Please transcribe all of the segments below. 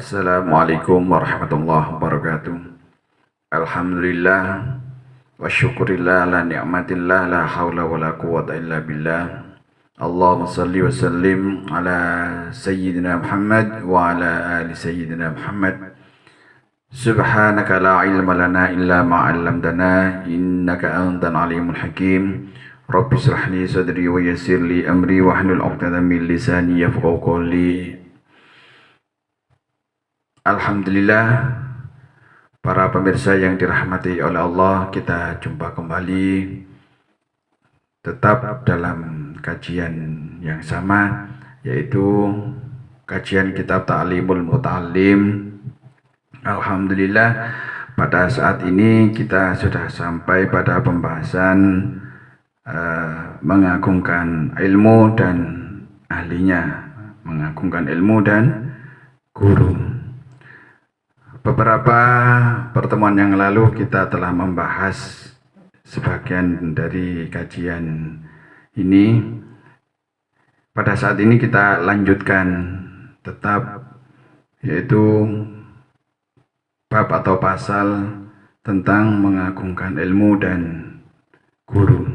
Assalamualaikum warahmatullahi wabarakatuh. Alhamdulillah wa syukurillah la ni'matillah la hawla wa la quwwata illa billah. Allahumma salli wa sallim ala sayyidina Muhammad wa ala ali sayyidina Muhammad. Subhanaka la ilma lana illa ma 'allamtana innaka antal alimul hakim. Rabbi shrah li sadri wa yassir li amri wahlul 'uqdatam min lisani yafqahu qawli. Alhamdulillah, para pemirsa yang dirahmati oleh Allah, kita jumpa kembali tetap dalam kajian yang sama, yaitu kajian kitab Ta'limul Muta'allim. Alhamdulillah, pada saat ini kita sudah sampai pada pembahasan mengagungkan ilmu dan ahlinya, mengagungkan ilmu dan guru. Beberapa pertemuan yang lalu kita telah membahas sebagian dari kajian ini. Pada saat ini kita lanjutkan tetap, yaitu bab atau pasal tentang mengagungkan ilmu dan guru.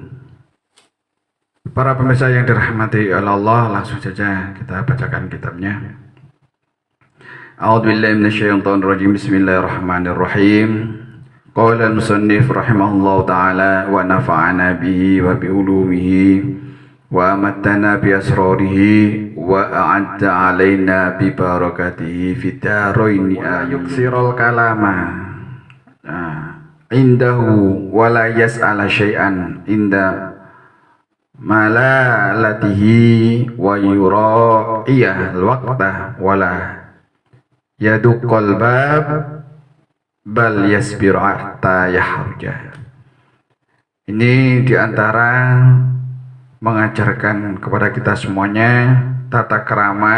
Para pemirsa yang dirahmati oleh Allah, langsung saja kita bacakan kitabnya. A'udzubillahi minasyaitonir rajim. Bismillahirrahmanirrahim. Qala al-musannif rahimahullahu ta'ala wa nafa'ana bihi wa bi ulumihi wa amattana bi asrarihi wa a'adda 'alaina bi barakatihi fid dharain. Yuksirul kalama indahu wa la yas'ala syai'an inda malalatihi wa yura'iyah al-waqta wala yaduqal bab bal yasbiru hatta yahruja. Ini diantara mengajarkan kepada kita semuanya tata krama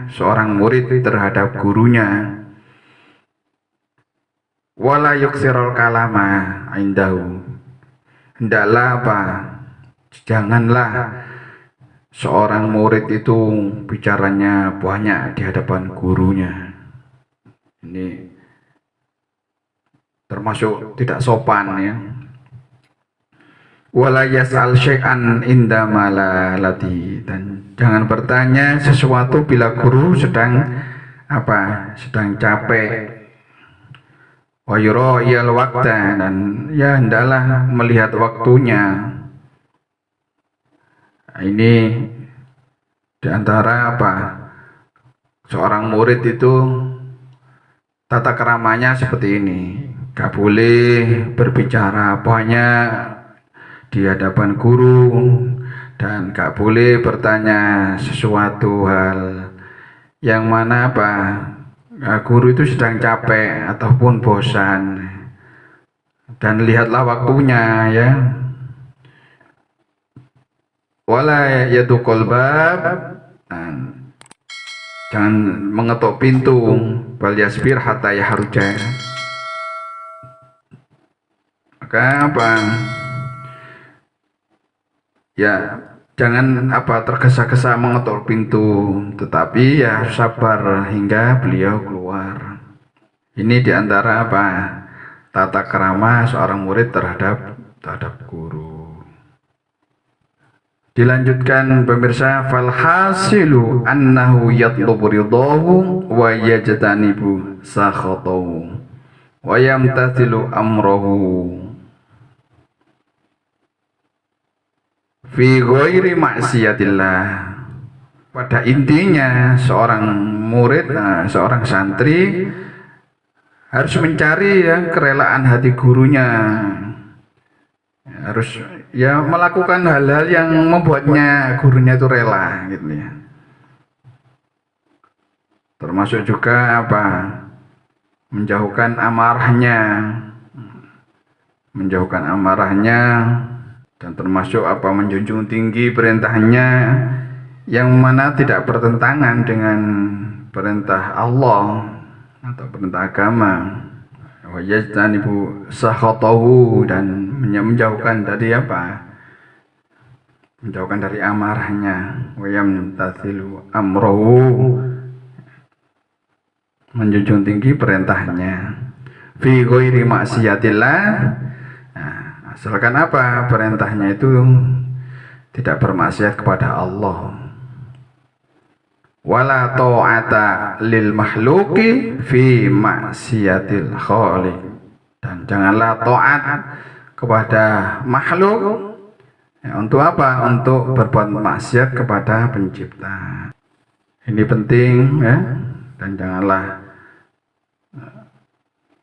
seorang murid terhadap gurunya. Wala yuksirul kalama indahu. Hendaklah apa? Janganlah seorang murid itu bicaranya banyak di hadapan gurunya. Ini termasuk tidak sopan, ya. Wala yas'al syai'an inda malalati, dan jangan bertanya sesuatu bila guru sedang sedang capek. Wa yura'iyal waqta, dan ya hendaklah melihat waktunya. Ini diantara seorang murid itu tata keramanya seperti ini. Gak boleh berbicara banyak di hadapan guru, dan gak boleh bertanya sesuatu hal yang mana guru itu sedang capek ataupun bosan. Dan lihatlah waktunya, ya. Wala yaduqal bab, jangan mengetuk pintu. Bal yasbir hatta yahruja. Maka ya, jangan tergesa-gesa mengetuk pintu, tetapi ya sabar hingga beliau keluar. Ini diantara tata krama seorang murid terhadap guru. Dilanjutkan pemirsa, falhasilu annahu yatlubu ridahu wa yajtanibu sakhatahu wa yamtathilu amrahu fi ghairi maksiatillah. Pada intinya seorang murid, seorang santri harus mencari kerelaan hati gurunya. Harus melakukan hal-hal yang membuatnya gurunya itu rela, gitu ya. Termasuk juga menjauhkan amarahnya, dan termasuk menjunjung tinggi perintahnya yang mana tidak bertentangan dengan perintah Allah atau perintah agama. Wajtanibu sakhatahu, dan menjauhkan dari menjauhkan dari amarahnya. Wa yamtathilu amrahu, menjunjung tinggi perintahnya. Fi ghairi maksiatillah. Nah, asalkan apa? Perintahnya itu tidak bermaksiat kepada Allah. Wala ta'ata lil makhluqi fi maksiatil khaliq. Dan janganlah taat kepada makhluk. Untuk apa? Untuk berbuat maksiat kepada pencipta. Ini penting ya. Dan janganlah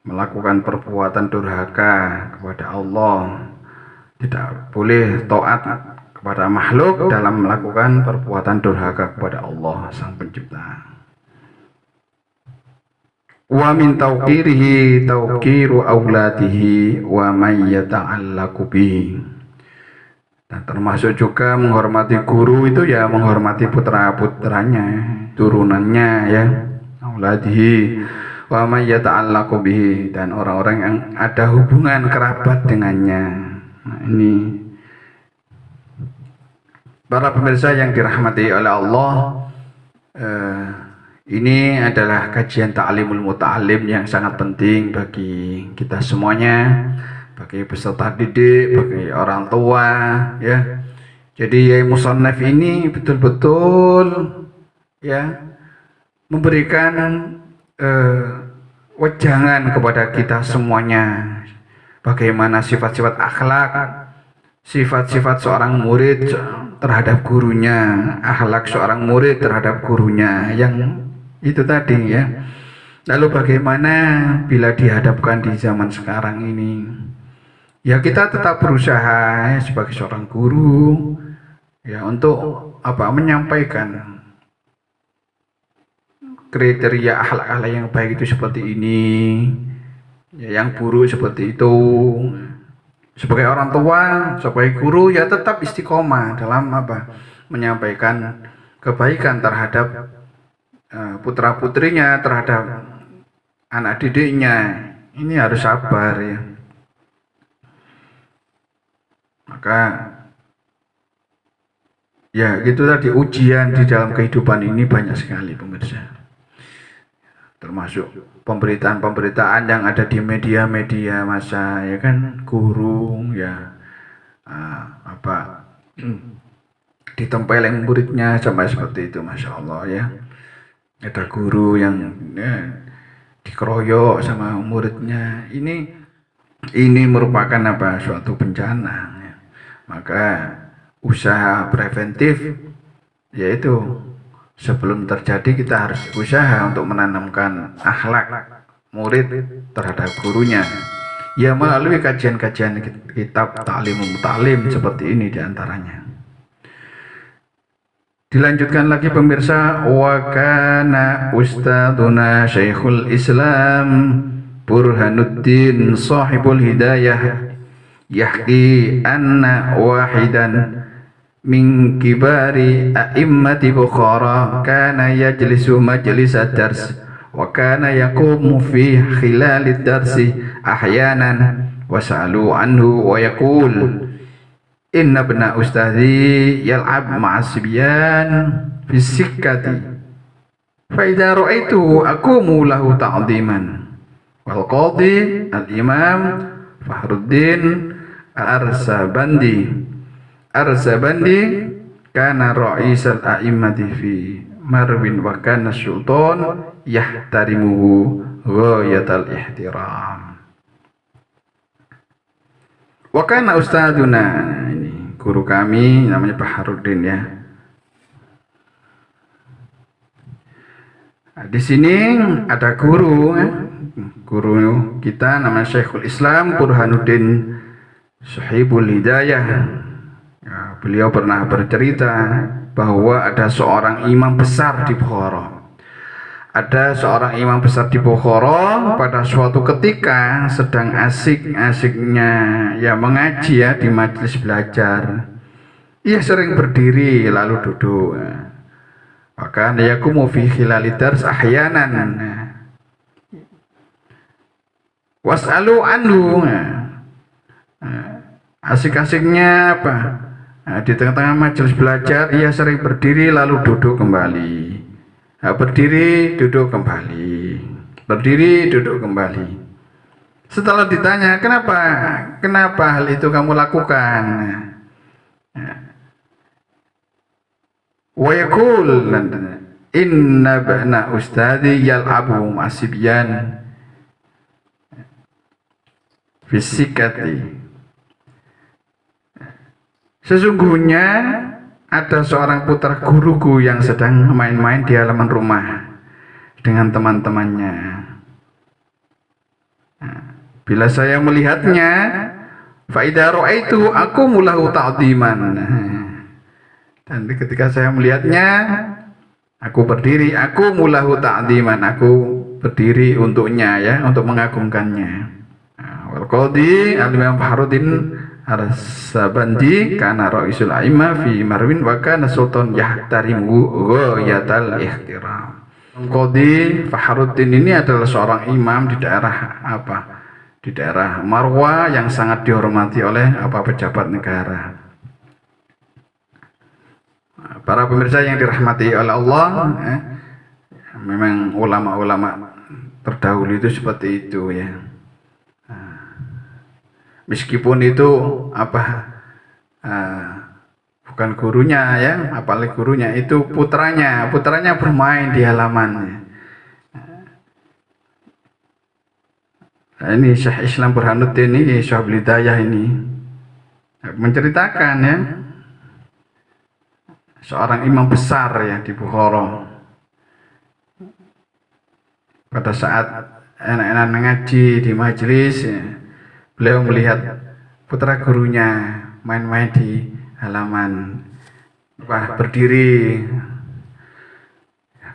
melakukan perbuatan durhaka kepada Allah. Tidak boleh taat kepada makhluk dalam melakukan perbuatan durhaka kepada Allah Sang Pencipta. Wa min tauqirihi tauqiru auladihi wa may yata'allaqu bihi. Dan termasuk juga menghormati guru itu ya menghormati putra-putranya, turunannya ya, auladihi wa may yata'allaqu bihi, dan orang-orang yang ada hubungan kerabat dengannya. Nah, ini para pemirsa yang dirahmati oleh Allah, ini adalah kajian ta'limul muta'allim yang sangat penting bagi kita semuanya, bagi peserta didik, bagi orang tua ya. Jadi Yai Musannaf ini betul-betul ya memberikan wejangan kepada kita semuanya bagaimana sifat-sifat akhlak, sifat-sifat seorang murid terhadap gurunya, akhlak seorang murid terhadap gurunya, yang itu tadi ya. Lalu bagaimana bila dihadapkan di zaman sekarang ini? Ya kita tetap berusaha ya, sebagai seorang guru ya untuk apa? Menyampaikan kriteria akhlak-akhlak yang baik itu seperti ini, ya, yang buruk seperti itu. Sebagai orang tua, sebagai guru ya tetap istiqomah dalam apa? Menyampaikan kebaikan terhadap putra-putrinya, terhadap anak didiknya. Ini harus sabar ya. Maka ya gitu tadi, ujian di dalam kehidupan ini banyak sekali pemirsa. Termasuk pemberitaan-pemberitaan yang ada di media-media massa ya kan, guru ya ditempeleng muridnya sampai seperti itu, masya Allah ya. Ada guru yang ya, dikeroyok sama muridnya. Ini merupakan apa? Suatu bencana ya. Maka usaha preventif yaitu sebelum terjadi kita harus usaha untuk menanamkan akhlak murid terhadap gurunya ya melalui kajian-kajian kitab ta'limul muta'allim seperti ini diantaranya. Dilanjutkan lagi pemirsa, wa kana ustadzuna Syekhul Islam Burhanuddin sahibul hidayah yahki anna wahidan min kibari a'immati Bukhara kana yajlisu majlisad dars wa kana yaqumu fi khilalid darsi ahyanan wa sa'alu anhu wa yaqul inna ibna ustadhi yal'ab ma'as sibyan fi sikkati fa idza ra'aitu aqumu lahu ta'dhiman wal qadi al-imam Fahruddin Arsabandi kana ra'isal a'immati fi Marwin wa kana sultan yahtarimuhu ghayatal ihtiram. Wa kana ustadzuna, ini guru kami namanya Pak Harudin ya. Nah, di sini ada guru kita namanya Syekhul Islam Burhanuddin Sahibul Hidayah. Ya, beliau pernah bercerita bahwa ada seorang imam besar di Bukhara. Ada seorang imam besar di Bukhara pada suatu ketika sedang asik-asiknya ya mengaji ya di majelis belajar. Ia sering berdiri lalu duduk. Maka yakumu fi khilalidars ahyanan. Was'alu anhu. Asik-asiknya apa? Nah, di tengah-tengah majelis belajar ia sering berdiri lalu duduk kembali. Nah, berdiri duduk kembali. berdiri, duduk kembali. Setelah ditanya, kenapa hal itu kamu lakukan? Wa yaqul, inna ba'na ustadi yal'abu ma'asibyan fisikati. Sesungguhnya ada seorang putra guruku yang sedang main-main di halaman rumah dengan teman-temannya. Bila saya melihatnya, faida ra'aitu aku mulahu ta'diman. Dan ketika saya melihatnya, aku berdiri, aku mulahu ta'diman, aku berdiri untuknya, ya, untuk mengagungkannya. Wal qadi al-Imam Fakhruddin Ar-Sabandi kana ra'isul a'imma fi Marwin wa kana sultan yahtarimu ghayatal ihtiram. Qadi Fakhruddin ini adalah seorang imam di daerah di daerah Marwa yang sangat dihormati oleh pejabat negara. Para pemirsa yang dirahmati oleh Allah, memang ulama-ulama terdahulu itu seperti itu, ya. Meskipun itu bukan gurunya, ya, apalagi gurunya itu putranya bermain di halaman. Nah, ini Syekh Islam Burhanuddin ini, Syekh Hidayah ini menceritakan, ya, seorang imam besar, ya, di Bukhara. Pada saat anak-anak ngaji di majelis, ya, beliau melihat putra gurunya main-main di halaman, berdiri.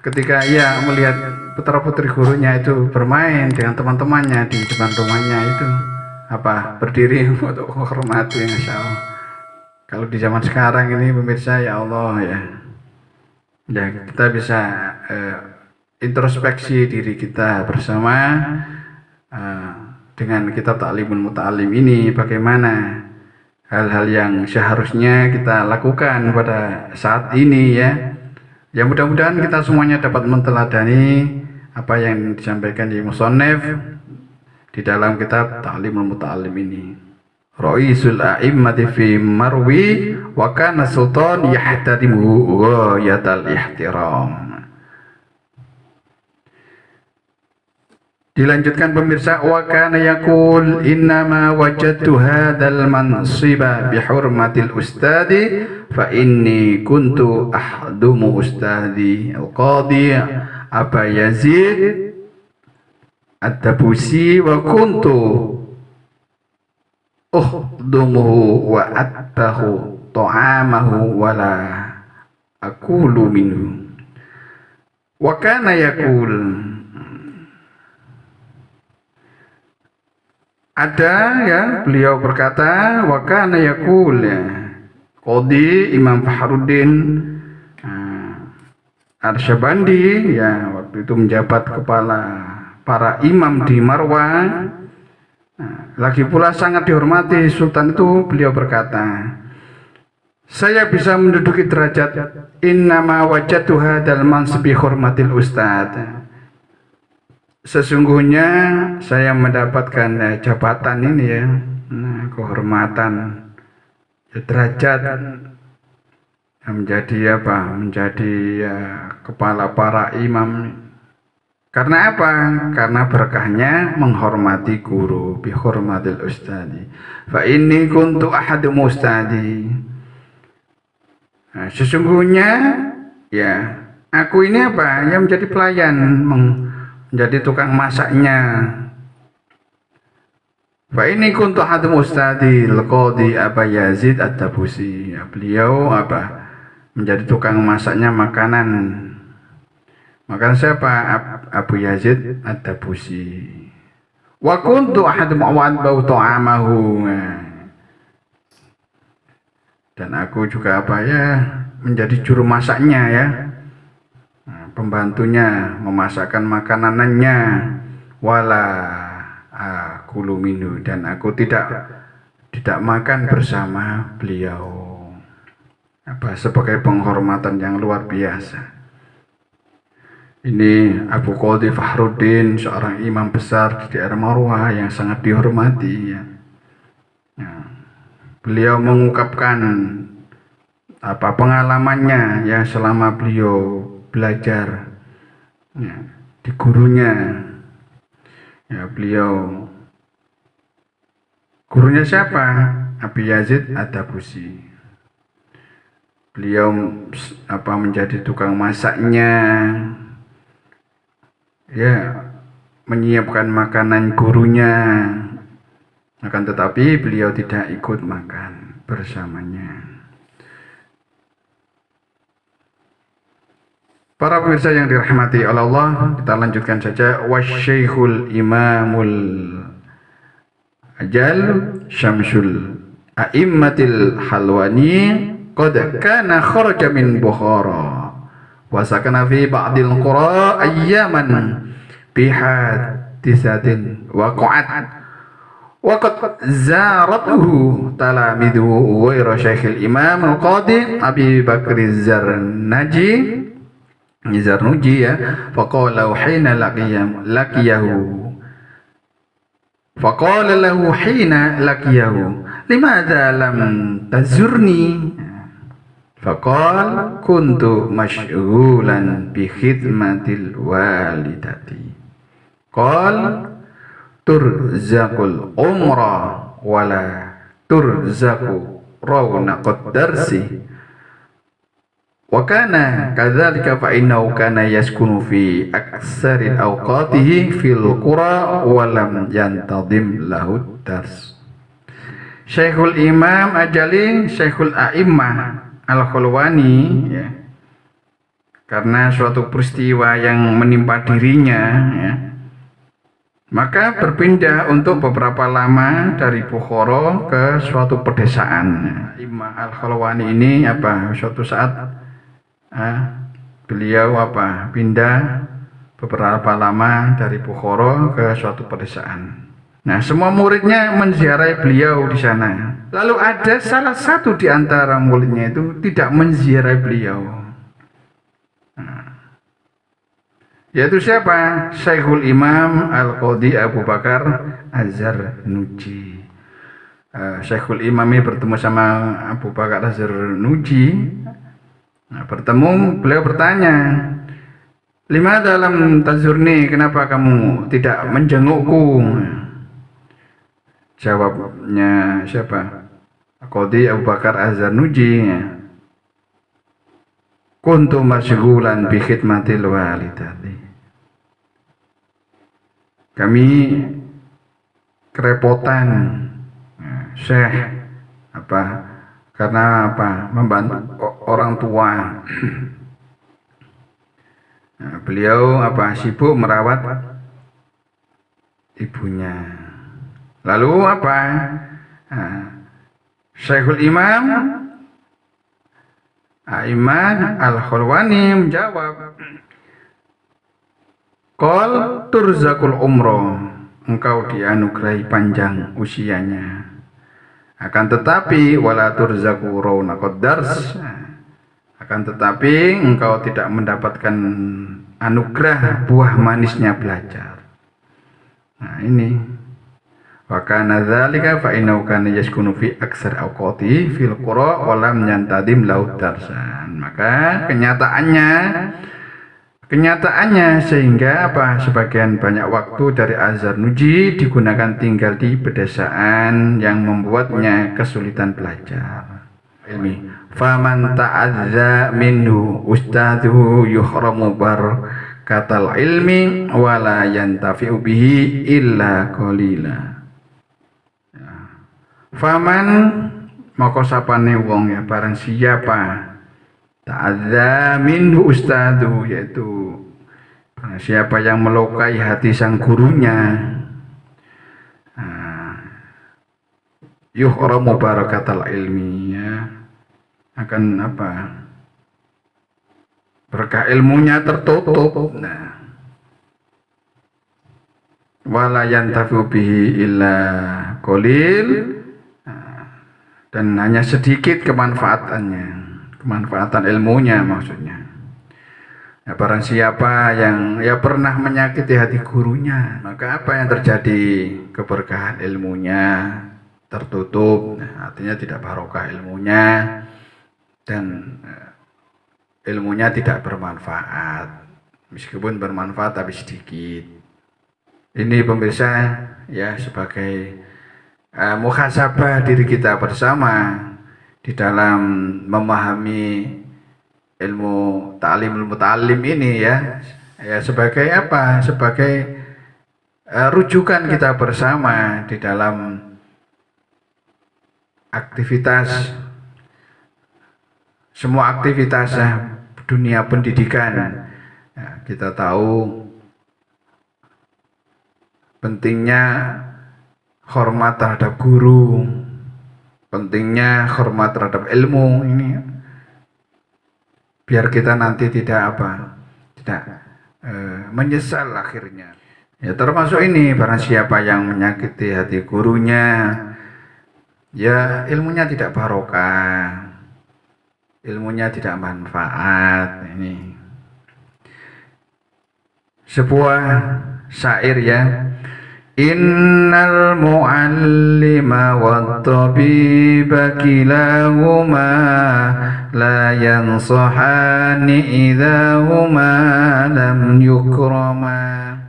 Ketika ia melihat putra-putri gurunya itu bermain dengan teman-temannya di depan rumahnya itu, berdiri untuk menghormati, Masya Allah. Kalau di zaman sekarang ini, pemirsa, ya Allah, ya, kita bisa introspeksi diri kita bersama dengan kitab Ta'limul Muta'allim ini, bagaimana hal-hal yang seharusnya kita lakukan pada saat ini, ya. Ya, mudah-mudahan kita semuanya dapat menteladani apa yang disampaikan di Musannif di dalam kitab Ta'limul Muta'allim ini. Ra'isul a'immati fi Marwi wa kana sultan yahtarimu ghayatal ihtiram. Dilanjutkan, pemirsa, wa kana yaqul innama wajadtu hadzal mansiba bi hurmatil ustadi fa inni kuntu ahdumu ustadi al-qadi Aba Yazid Ad-Dabusi wa kuntu uhdumuhu wa atbahu ta'amahu wa la aqulu minhu. Wa kana yaqul, ada, ya, beliau berkata, wa kana yaqul, ya, Qadi Imam Fakhruddin Ar-Sabandi, ya, waktu itu menjabat kepala para imam di Marwa, lagi pula sangat dihormati sultan itu, beliau berkata, saya bisa menduduki derajat innama wajadtu hadzal mansbi hormatil ustad. Sesungguhnya saya mendapatkan jabatan ini, ya, kehormatan, ya, derajat, menjadi ya, kepala para imam. Karena apa? Karena berkahnya menghormati guru, bi hormatil ustadi. Fa inni kuntu ahadum ustadi. Nah, sesungguhnya, ya, aku ini yang menjadi pelayan, menjadi tukang masaknya. Fa ini kuntu ahadum ustadi al-Qadi Aba Yazid Ad-Dabusi. Ya, beliau menjadi tukang masaknya makanan siapa? Abu Yazid Ad-Dabusi. Wa kuntu ahadum awan bau ta'amahu. Dan aku juga menjadi juru masaknya, ya, pembantunya memasakkan makanannya. Wala akulu minhu, dan aku tidak makan bersama beliau. Sebagai penghormatan yang luar biasa. Ini Abu Qadhi Fahruddin, seorang imam besar di daerah Marwah yang sangat dihormati. Ya. Beliau mengungkapkan pengalamannya yang selama beliau belajar di gurunya. Ya, gurunya siapa? Abi Yazid Ad-Dabusi. Beliau menjadi tukang masaknya. Ya, menyiapkan makanan gurunya, akan tetapi beliau tidak ikut makan bersamanya. Para pemirsa yang dirahmati oleh Allah, kita lanjutkan saja. Wasyaikhul imamul ajal syamsul a'immatil halwani qad kana kharaja min Bukhara wa sakana fi ba'dil qura ayyaman bihadisatin waqa'at wa qad zaratuhu talamiduhu ghairu syaikhil imam al-qadi Abi Bakr Zarnuji ya, faqala hina laqiyahu limadza lam tazurni faqal kuntu masyghulan bi khidmatil walidati qal turzaqul umra wala turzaqu rawnaqad darsi wa kana kadzalika fa innahu kana yaskunu fi aksaril awqatihi fil qura wa lam yantadim lahu dars. Syekhul Imam Ajali Syekhul A'immah Al-Khulwani ya, karena suatu peristiwa yang menimpa dirinya ya, maka berpindah untuk beberapa lama dari Bukhara ke suatu pedesaan. Imam Al-Khulwani ini suatu saat beliau pindah beberapa lama dari Bukhara ke suatu pedesaan. Nah, semua muridnya menziarahi beliau di sana. Lalu ada salah satu di antara muridnya itu tidak menziarahi beliau. Yaitu siapa? Syekhul Imam Al-Qadhi Abu Bakar Az-Zarnuji. Syekhul Imam ini bertemu sama Abu Bakar Az-Zarnuji. Nah, bertemu, beliau bertanya, lima dalam tazurni, kenapa kamu tidak menjengukku? Jawabnya siapa? Qadhi Abu Bakar Az-Zarnuji. Kuntu masyghulan bi khidmatil walidati. Kami kerepotan, Syekh karena membantu orang tua. Nah, beliau sibuk merawat ibunya. Lalu Syekhul Imam Aiman Al-Khulwani menjawab, qal turzakul umroh, engkau dianugerahi panjang usianya, akan tetapi wala turzaku rawnaqad dars, akan tetapi engkau tidak mendapatkan anugerah buah manisnya belajar. Nah, ini wa kana dzalika fa innahu kana yaskunu fi aksar awqati fil qura wa lam yantadim lahu darsan. Maka kenyataannya sehingga sebagian banyak waktu dari Az-Zarnuji digunakan tinggal di pedesaan yang membuatnya kesulitan belajar. Ini faman ta'adza minhu ustadhu yuhramu barakatal ilmi wa la yantafi'u bihi illa qalila. Faman maka sapane wong ya, barang siapa ta'adza minhu ustadhu, yaitu barang siapa yang melukai hati sang gurunya, yuhramu barakatal ilmi, ya, akan berkah ilmunya tertutup. Nah, wala yantafi'u bihi illa qalil, dan hanya sedikit kemanfaatan ilmunya maksudnya. Ya, barang siapa yang ya pernah menyakiti hati gurunya, maka apa yang terjadi? Keberkahan ilmunya tertutup, artinya tidak barokah ilmunya, dan ilmunya tidak bermanfaat. Meskipun bermanfaat tapi sedikit. Ini pemirsa ya sebagai muhasabah diri kita bersama di dalam memahami ilmu ta'lim ini ya sebagai apa? Sebagai rujukan kita bersama di dalam aktivitas, semua aktivitas dunia pendidikan. Ya, kita tahu pentingnya hormat terhadap guru, pentingnya hormat terhadap ilmu ini. Biar kita nanti tidak menyesal akhirnya. Ya termasuk ini, barang siapa yang menyakiti hati gurunya, ya ilmunya tidak barokah, ilmunya tidak manfaat. Ini sebuah syair ya. Innal muallima wat tabiba kilahuma la yansahani idza huma lam yukrama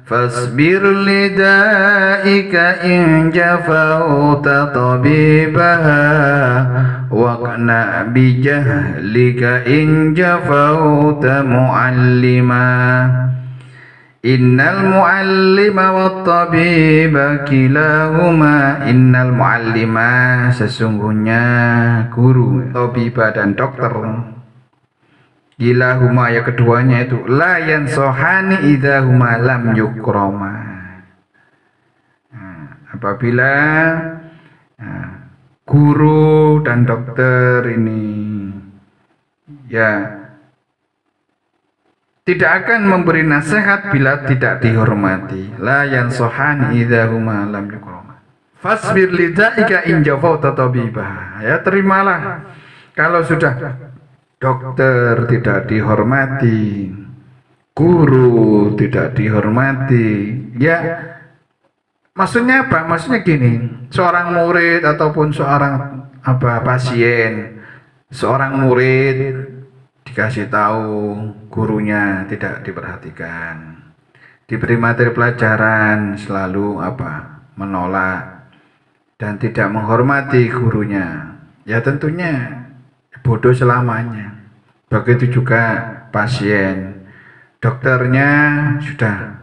fasbir lidaika in jafauta tabibaha waqna bijahlika in jafauta muallima. Innal muallima wat tabiba kilahuma. Innal muallima, sesungguhnya guru, tabiba dan dokter, kilahuma ya keduanya itu, la yansohani idahuma lam yukroma. Apabila guru dan dokter ini ya tidak akan memberi nasihat bila tidak dihormati. La yansohan idahuma lam yukroma. Fasbir lidaika in jafauta tabibah. Ya terimalah kalau sudah dokter tidak dihormati, guru tidak dihormati. Ya maksudnya apa? Maksudnya gini, seorang murid ataupun seorang pasien, seorang murid dikasih tahu gurunya tidak diperhatikan, diberi materi pelajaran selalu menolak dan tidak menghormati gurunya, ya tentunya bodoh selamanya. Begitu juga pasien, dokternya sudah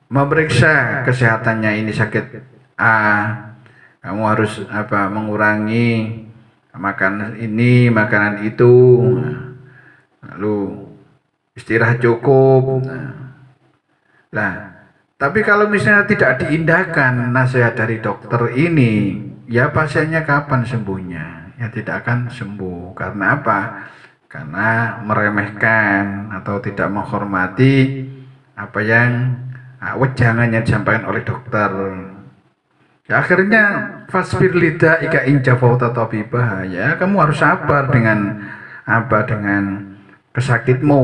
memeriksa kesehatannya, ini sakit A, kamu harus mengurangi makan ini, makanan itu, lalu istirahat cukup. Nah, tapi kalau misalnya tidak diindahkan nasihat dari dokter ini, ya pasiennya kapan sembuhnya? Ya tidak akan sembuh. Karena apa? Karena meremehkan atau tidak menghormati apa yang wejangannya disampaikan oleh dokter. Ya, akhirnya fasbir lidaika in jafauta tabibah, ya kamu harus sabar dengan dengan kesakitmu.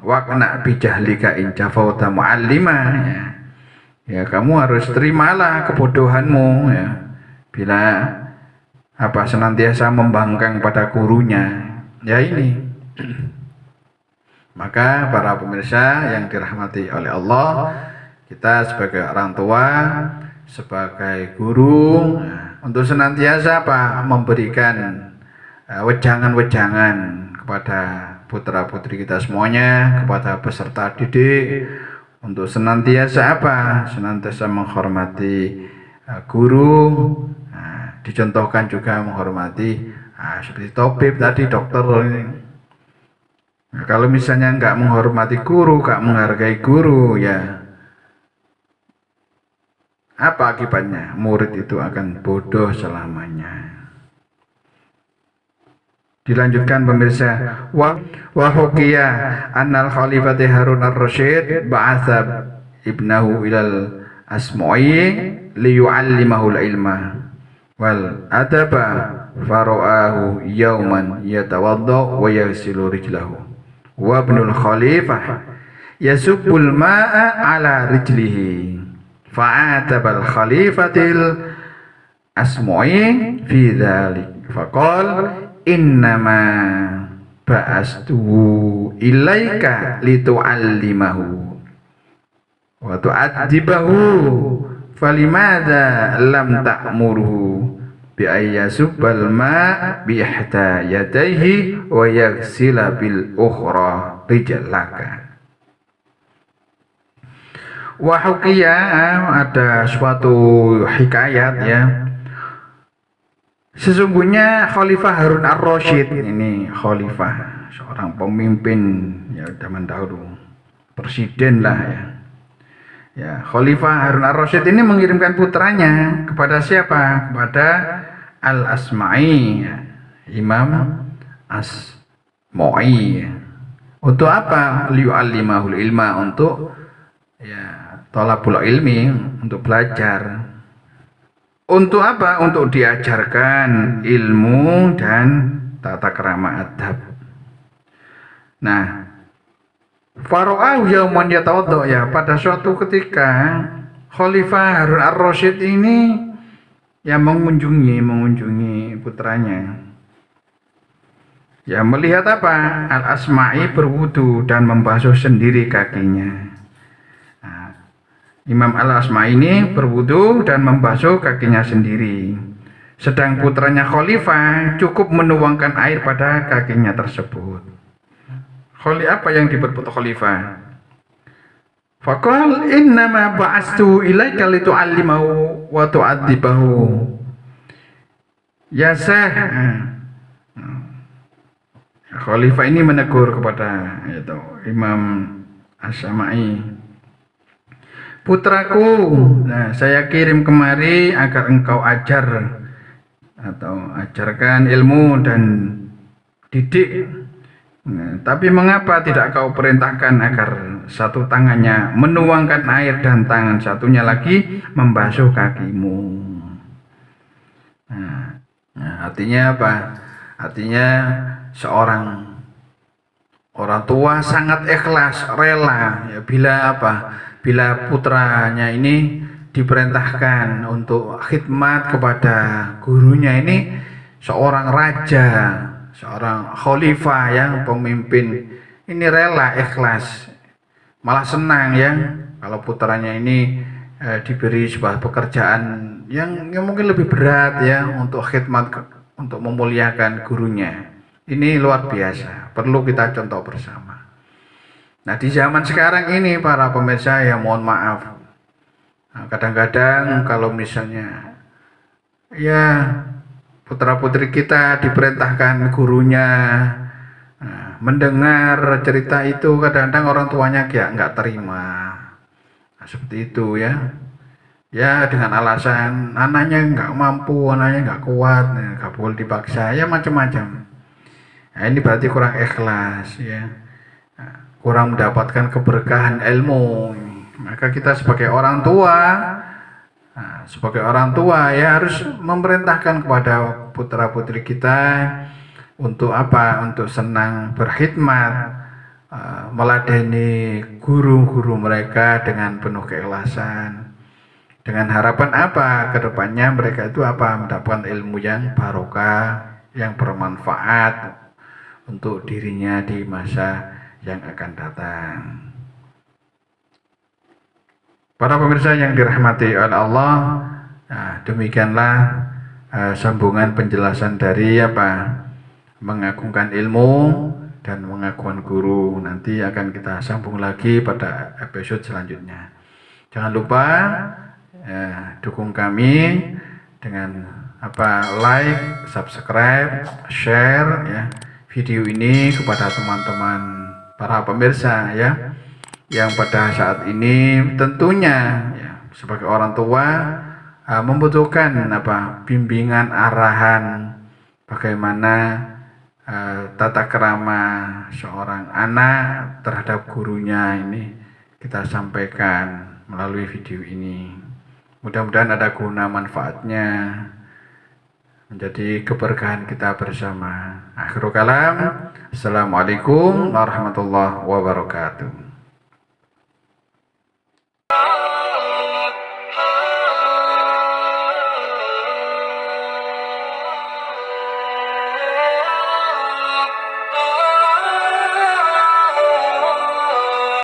Waqna bijahlika in jafauta muallima, ya kamu harus terimalah kebodohanmu ya bila senantiasa membangkang pada gurunya. Ya ini. Maka para pemirsa yang dirahmati oleh Allah, kita sebagai orang tua, sebagai guru, untuk senantiasa memberikan wejangan-wejangan kepada putra-putri kita semuanya, kepada peserta didik, untuk senantiasa senantiasa menghormati guru. Dicontohkan juga menghormati seperti tabib tadi, dokter ini. Kalau misalnya nggak menghormati guru, nggak menghargai guru, ya apa akibatnya? Murid itu akan bodoh selamanya. Dilanjutkan pemirsa, wa hukiya annal khalifati Harun ar-Rasyid ba'atha ibnahu ilal Asma'i liyu'allimahu al-ilma wal adaba fara'ahu yauman yatawadda wa yaghsilu rijlahu wa ibnul khalifah yasubbul ma'a ala rijlihi fa'atabal khalifatil asmu'i fi dzalik faqal innama ba'astu ilaika litu'allimahu wa tu'addibahu falimadza lam ta'murhu bi ayyasubbal ma' bi ihda yadayhi wa yaghsila bil ukhra rijlaka. Wa hukiya, ada suatu hikayat ya. Sesungguhnya Khalifah Harun ar-Rasyid ini khalifah, seorang pemimpin ya zaman dahulu, presiden lah ya. Ya, Khalifah Harun ar-Rasyid ini mengirimkan putranya kepada siapa? Kepada Al-Asma'i, ya. Imam Asma'i. Ya. Untuk apa? Liyu'allimahul ilma, untuk ya thalabul ilmi, untuk belajar. Untuk apa? Untuk diajarkan ilmu dan tata krama adab. Nah, Faro'ahu yauman yatawaddo, ya, pada suatu ketika Khalifah Harun ar-Rasyid ini yang mengunjungi putranya. Ya, melihat apa? Al-Asma'i berwudu dan membasuh sendiri kakinya. Imam Al-Asma'i ini berwudu dan membasuh kakinya sendiri. Sedang putranya Khalifah cukup menuangkan air pada kakinya tersebut. Apa yang diperbuat Khalifah? Faqal innama ba'astu ilaika litu'allimahu wa tu'addibahu. Ya Syekh. Khalifah ini menegur kepada itu Imam As-Sama'i. Putraku, nah, saya kirim kemari agar engkau ajar atau ajarkan ilmu dan didik. Nah, tapi mengapa tidak kau perintahkan agar satu tangannya menuangkan air dan tangan satunya lagi membasuh kakimu? Nah, artinya apa? Artinya seorang orang tua sangat ikhlas, rela ya, bila apa? Bila putranya ini diperintahkan untuk khidmat kepada gurunya, ini seorang raja, seorang khalifah yang pemimpin, ini rela, ikhlas, malah senang ya kalau putranya ini diberi sebuah pekerjaan yang mungkin lebih berat ya, untuk khidmat, untuk memuliakan gurunya. Ini luar biasa, perlu kita contoh bersama. Nah, di zaman sekarang ini para pemirsa ya, mohon maaf, kadang-kadang kalau misalnya ya putra putri kita diperintahkan gurunya mendengar cerita itu, kadang-kadang orang tuanya ya nggak terima. Nah, seperti itu ya. Ya, dengan alasan anaknya nggak mampu, anaknya nggak kuat, nggak boleh dipaksa, ya macam-macam. Nah, ini berarti kurang ikhlas ya, kurang mendapatkan keberkahan ilmu. Maka kita sebagai orang tua, ya harus memerintahkan kepada putra putri kita untuk apa? Untuk senang berkhidmat, meladeni guru-guru mereka dengan penuh keikhlasan. Dengan harapan apa? Kedepannya mereka itu apa? Mendapatkan ilmu yang barokah, yang bermanfaat untuk dirinya di masa yang akan datang. Para pemirsa yang dirahmati oleh Allah, nah, demikianlah sambungan penjelasan dari apa? Mengagungkan ilmu dan mengagungkan guru. Nanti akan kita sambung lagi pada episode selanjutnya. Jangan lupa dukung kami dengan like, subscribe, share ya video ini kepada teman-teman para pemirsa ya, yang pada saat ini tentunya ya, sebagai orang tua membutuhkan bimbingan, arahan bagaimana tata krama seorang anak terhadap gurunya. Ini kita sampaikan melalui video ini. Mudah-mudahan ada guna manfaatnya, menjadi keberkahan kita bersama. Akhirul kalam. Assalamualaikum warahmatullahi wabarakatuh.